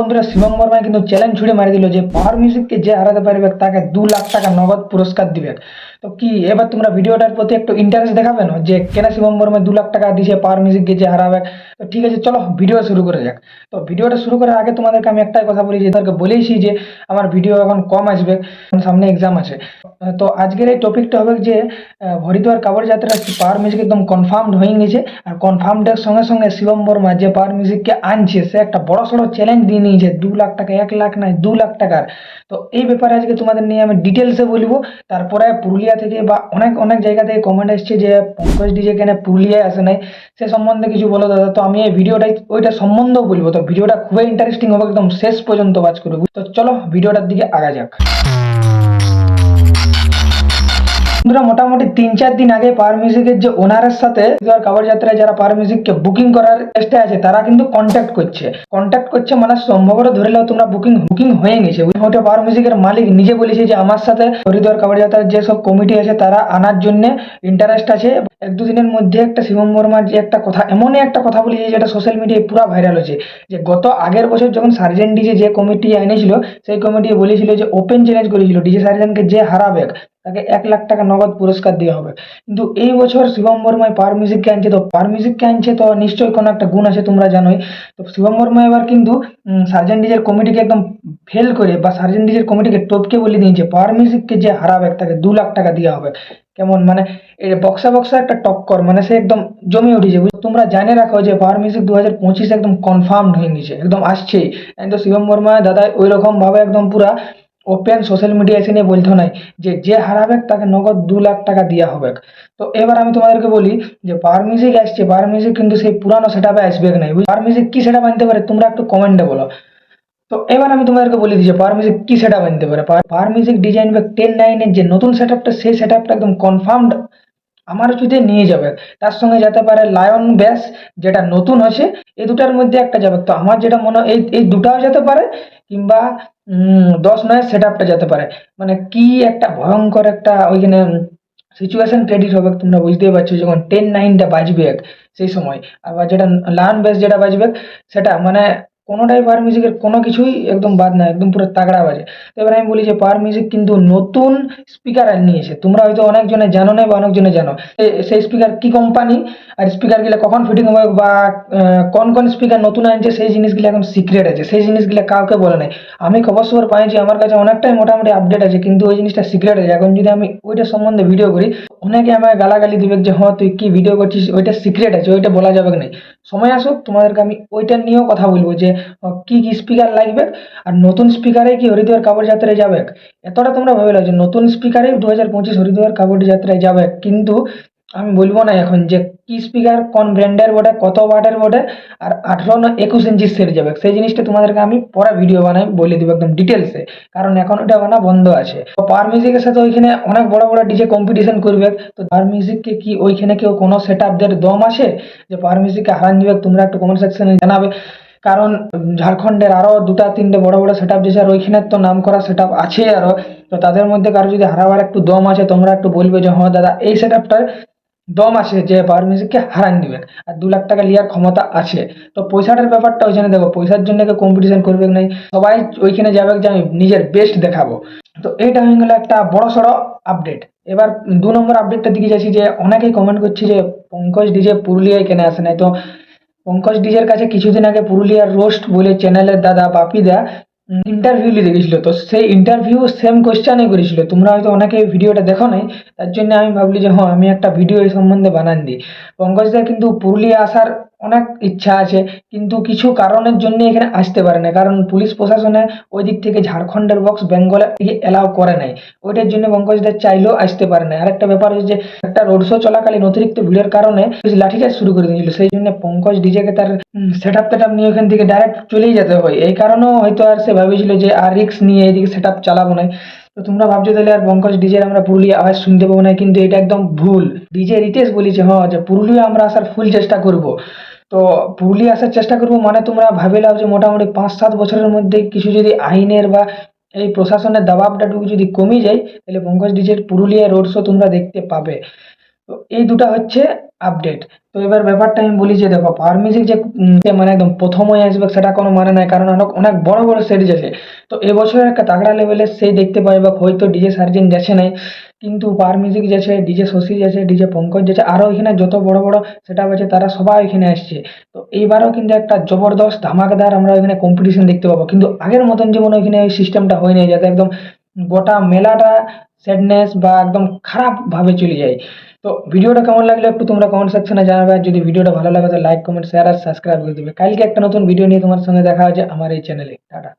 বন্ধুরা, শিবম বর্মা কিন্তু চ্যালেঞ্জ ছুড়ে মারি দিল যে পাওয়ার মিউজিককে যে হারাতে পারবে তাকে 2 লাখ টাকা নগদ পুরস্কার দিবে। তো কি এবার তোমরা ভিডিওটার প্রতি একটু ইন্টারেস্ট দেখাবে না যে কেন শিবম বর্মা 2 লাখ টাকা দিছে পাওয়ার মিউজিককে যে হারাবে? তো ঠিক আছে, চলো ভিডিও শুরু করে যাক। তো ভিডিওটা শুরু করার আগে তোমাদেরকে আমি একটাই কথা বলি, যে তাদেরকে বলেইছি যে আমার ভিডিও এখন কম আসবে, কারণ সামনে এক্সাম আছে। তো আজকের এই টপিকটা হবে যে হরিদ্বার কাবড় যাত্রা পাওয়ার মিউজিক একদম কনফার্মড হয়ে গেছে। আর কনফার্মডের সঙ্গে সঙ্গে শিবম বর্মা যে পাওয়ার মিউজিককে আনছে সে একটা বড় সড়ো চ্যালেঞ্জ দিয়ে নিয়েছে 2 লাখ টাকা, 1 লাখ নয় 2 লাখ টাকার। তো এই ব্যাপারে আজকে তোমাদের নিয়ে আমি ডিটেলসে বলবো। তারপরে পুরুলিয়া থেকে বা অনেক অনেক জায়গা থেকে কমেন্ট এসছে যে পঙ্কজ ডিজে কেন পুরুলিয়ায় আসে নাই, সে সম্বন্ধে কিছু বলো দাদা। তো আমি এই ভিডিওটাই ওইটা সম্বন্ধেও বলবো। তো ভিডিওটা খুবই ইন্টারেস্টিং হবে, একদম শেষ পর্যন্ত ওয়াচ করবো। তো চলো ভিডিওটার দিকে আগা যাক। বন্ধুরা, মোটামুটি 3-4 দিন আগে পাওয়ার মিউজিকের যে ওনারের সাথে কাবড় যাত্রায় যারা পাওয়ার মিউজিককে বুকিং করার চেষ্টা আছে তারা কিন্তু কন্ট্যাক্ট করছে মানে সম্ভবত ধরে নাও তোমরা বুকিং হয়ে গেছে। ওইটা পাওয়ার মিউজিকের মালিক নিজে বলেছে যে আমার সাথে হরিদ্বার কাবড় যাত্রার যে সব কমিটি আছে তারা আনার জন্য ইন্টারেস্ট আছে। 1-2 দিনের মধ্যে একটা শিবম বর্মার যে একটা কথা, এমনই একটা কথা বলেছে যেটা সোশ্যাল মিডিয়ায় পুরো ভাইরাল হয়েছে, যে গত আগের বছর যখন সার্জেন্ট ডিজে যে কমিটি এনেছিল সেই কমিটি বলেছিল যে ওপেন চ্যালেঞ্জ করেছিল ডিজে সার্জেন্টকে যে হারাবে তাকে 1 লাখ টাকা নগদ পুরস্কার দেওয়া হবে। কিন্তু এই বছর শিবম বর্মায় পাওয়ার মিউজিককে আনছে, তো পাওয়ার মিউজিককে আনছে তো নিশ্চয়ই কোনো একটা গুণ আছে, তোমরা জানোই। তো শিবম বর্মা এবার কিন্তু সার্জেন্ট ডিজের কমিটিকে একদম ফেল করে বা সার্জেন্ট ডিজের কমিটিকে টপকে বলে দিয়েছে পাওয়ার মিউজিককে যে হারাবে তাকে 2 লাখ টাকা দেওয়া হবে। কেমন মানে বক্সা বক্সা একটা টক্কর, মানে সে একদম জমে উঠেছে। তোমরা জানে রাখো যে পাওয়ার মিউজিক 2025 একদম কনফার্মড হয়ে গেছে, একদম আসছেই। তো শিবম বর্মা দাদা ওই রকম ভাবে একদম পুরা ওপেন সোশ্যাল মিডিয়া এসে নিয়ে বলতো নাই যে যে হারাবে তাকে নগদ 2 লাখ টাকা দেওয়া হবে। তো এবার আমি তোমাদেরকে বলি যে পাওয়ার মিউজিক আসছে, পাওয়ার মিউজিক কিন্তু সেই পুরানো সেটআপে আসবে নাই। পাওয়ার মিউজিক কি সেটআপ আনতে পারে তোমরা একটু কমেন্টে বলো। তো এবার আমি তোমাদেরকে বলে দিচ্ছি পাওয়ার মিউজিক কি সেটআপ আনতে পারে। পাওয়ার মিউজিক ডিজাইন বা 10-9 এর যে নতুন সেটআপটা, সেই সেটআপটা একদম কনফার্মড আমার যদি নিয়ে যাবে। তার সঙ্গে যেতে পারে লায়ন ব্যাস, যেটা নতুন আছে, এই দুটার মধ্যে একটা যাবে। তো আমার যেটা মনে হয় এই দুটাও যেতে পারে, কিংবা 10-9 সেট আপটা যেতে পারে। মানে কি একটা ভয়ঙ্কর একটা ওইখানে সিচুয়েশন ক্রেডিট হবে, তোমরা বুঝতেই পারছো যখন 10-9টা বাজবে সেই সময়। আবার যেটা লায়ন ব্যাস যেটা বাজবে সেটা মানে কোনোটাই পাওয়ার মিউজিকের কোনো কিছুই একদম বাদ না, একদম পুরো তাগড়া বাজে। তো এবার আমি বলি যে পাওয়ার মিউজিক কিন্তু নতুন স্পিকার নিয়েছে, তোমরা হয়তো অনেকজনে জানো না বা অনেকজনে জানো। সেই স্পিকার কি কোম্পানি আর স্পিকার গুলা কখন ফিটিং হবে বা কোন কোন স্পিকার নতুন আনছে সেই জিনিসগুলো এখন সিক্রেট আছে, সেই জিনিসগুলো কাউকে বলে নাই। আমি খবর সবর পাইছি, আমার কাছে অনেকটাই মোটামুটি আপডেট আছে, কিন্তু ওই জিনিসটা সিক্রেট আছে। এখন যদি আমি ওইটা সম্বন্ধে ভিডিও করি অনেকে আমাকে গালাগালি দিবে যে হ্যাঁ তুই কি ভিডিও করছিস, ওইটা সিক্রেট আছে, ওইটা বলা যাবে না। সময় আসুক তোমাদেরকে আমি ওইটা নিয়েও কথা বলবো যে কি কি স্পিকার লাগবে। আর নতুন স্পিকারে কি হরিদ্বার কাপড় যাত্রায় যাবে, এতটা তোমরা ভেবে লো যে নতুন স্পিকারে 2025 হরিদ্বার কাপড় যাত্রায় যাবে। কিন্তু আমি বলবো না এখন যে কি স্পিকার কোন ব্র্যান্ডের বটে, কত ওয়াটের বটে, আর 18 না 21 ইঞ্চি সেট যাবে, সেই জিনিসটা তোমাদেরকে আমি পরে ভিডিও বানাই বলে দিব একদম ডিটেলসে, কারণ এখন ওটা বানা বন্ধ আছে। তো পাওয়ার মিউজিকের সাথে ওইখানে অনেক বড় বড় ডিজে কম্পিটিশন করবে। তো পাওয়ার মিউজিককে কি ওইখানে কেউ কোনো সেট আপদের দম আছে যে পাওয়ার মিউজিককে হারান দিবে? তোমরা একটু কমেন্ট সেকশনে জানাবে। কারণ ঝাড়খণ্ডের আরো 2-3টে বড় বড় সেট আপ দিয়েছে, আর ওইখানে তো নাম করা সেট আপ আছে আরো। তো তাদের মধ্যে কারো যদি হারাবার একটু দম আছে তোমরা একটু বলবে যে হ্যাঁ দাদা এই সেট আপটার দম আছে যে পাওয়ার মিউজিককে হারান দিবে, আর 2 লাখ টাকা লিয়ার ক্ষমতা আছে। তো পয়সাটার ব্যাপারটা ওইখানে দেখো, পয়সার জন্য কেউ কম্পিটিশন করবে নাই, সবাই ওইখানে যাবে যে আমি নিজের বেস্ট দেখাবো। তো এইটা হয়ে গেল একটা বড় সড়ো আপডেট। এবার 2 নম্বর আপডেটটা দিকে যাচ্ছি, যে অনেকেই কমেন্ট করছে যে পঙ্কজ ডিজে পুরুলিয়ায় কেন আসে নাই। তো পঙ্কজ ডিজের কাছে কিছুদিন আগে পুরুলিয়ার রোস্ট বলে চ্যানেলের দাদা বাপিদা ইন্টারভিউ নিতে গেছিল। তো সেই ইন্টারভিউ সেম কোশ্চেনই করেছিল, তোমরা হয়তো অনেকে ভিডিওটা দেখো নাই, তার জন্য আমি ভাবলি যে হ্যাঁ আমি একটা ভিডিও এই সম্বন্ধে বানান দিই। পঙ্কজদার কিন্তু পুরুলিয়া আসার অনেক ইচ্ছা আছে, কিন্তু কিছু কারণের জন্য এখানে আসতে পারে না, কারণ পুলিশ প্রশাসনে ওই দিক থেকে ঝাড়খণ্ডের বক্স বেঙ্গলের দিকে এলাও করে নাই। ওইটার জন্য পঙ্কজদার চাইলেও আসতে পারে না। আরেকটা ব্যাপার হচ্ছে যে একটা রোড শো চলাকালীন অতিরিক্ত ভিড়ের কারণে লাঠিচার্জ শুরু করে দিয়েছিল, সেই জন্য পঙ্কজ ডিজেকে তার সেট আপ টেট আপ নিয়ে ওখান থেকে ডাইরেক্ট চলেই যেতে হয়। এই কারণেও হয়তো আর সে ভেবেছিল যে আর রিস্ক নিয়ে এইদিকে সেট আপ চালাবো না। তো তোমরা ভাবছো তাহলে আর পঙ্কজ ডিজের আমরা পুরুলিয়া আওয়াজ শুনতে পাবো না, কিন্তু এটা একদম ভুল। ডিজে রিতেশ বলেছে হ্যাঁ যে পুরুলিয়া আমরা আসার ফুল চেষ্টা করব। তো পুরুলিয়া আসার চেষ্টা করবো মানে তোমরা ভাবে লাও যে মোটামুটি 5-7 বছরের মধ্যে কিছু যদি আইনের বা এই প্রশাসনের দবাবটাটুকু যদি কমে যায় তাহলে পঙ্কজ ডিজের পুরুলিয়া রোড শো তোমরা দেখতে পাবে। তো এই দুটো হচ্ছে আপডেট। তো এবার ব্যাপারটা আমি বলি যে দেখো পাওয়ার মিউজিক যে মানে একদম প্রথমই আসবে সেটা কোনো মানে নাই, কারণ অনেক অনেক বড় বড় সেট আছে। তো এবছর একটা তাগড়া লেভেলের সেই দেখতে পাই বা হয়তো ডিজে সার্জেন যাচ্ছে নাই, কিন্তু পাওয়ার মিউজিক যাচ্ছে, ডিজে শশী যাচ্ছে, ডিজে পঙ্কজ যাচ্ছে, আরো এখানে যত বড় বড় সেটা আছে তারা সবাই এখানে আসছে। তো এইবারও কিন্তু একটা জবরদস্ত ধামাকাদার আমরা এখানে কম্পিটিশন দেখতে পাবো, কিন্তু আগের মতন যেমন ওইখানে ওই সিস্টেমটা হয় নাই যাতে একদম গোটা মেলাটা স্যাডনেস বা একদম খারাপ ভাবে চলে যায়। তো ভিডিওটা কেমন লাগলো একটু তোমরা কমেন্ট সেকশনে জানাবে, আর যদি ভিডিওটা ভালো লাগে তো লাইক কমেন্ট শেয়ার আর সাবস্ক্রাইব করে দেবে। কালকে একটা নতুন ভিডিও নিয়ে তোমার সঙ্গে দেখা হচ্ছে আমার এই চ্যানেলে। টাটা।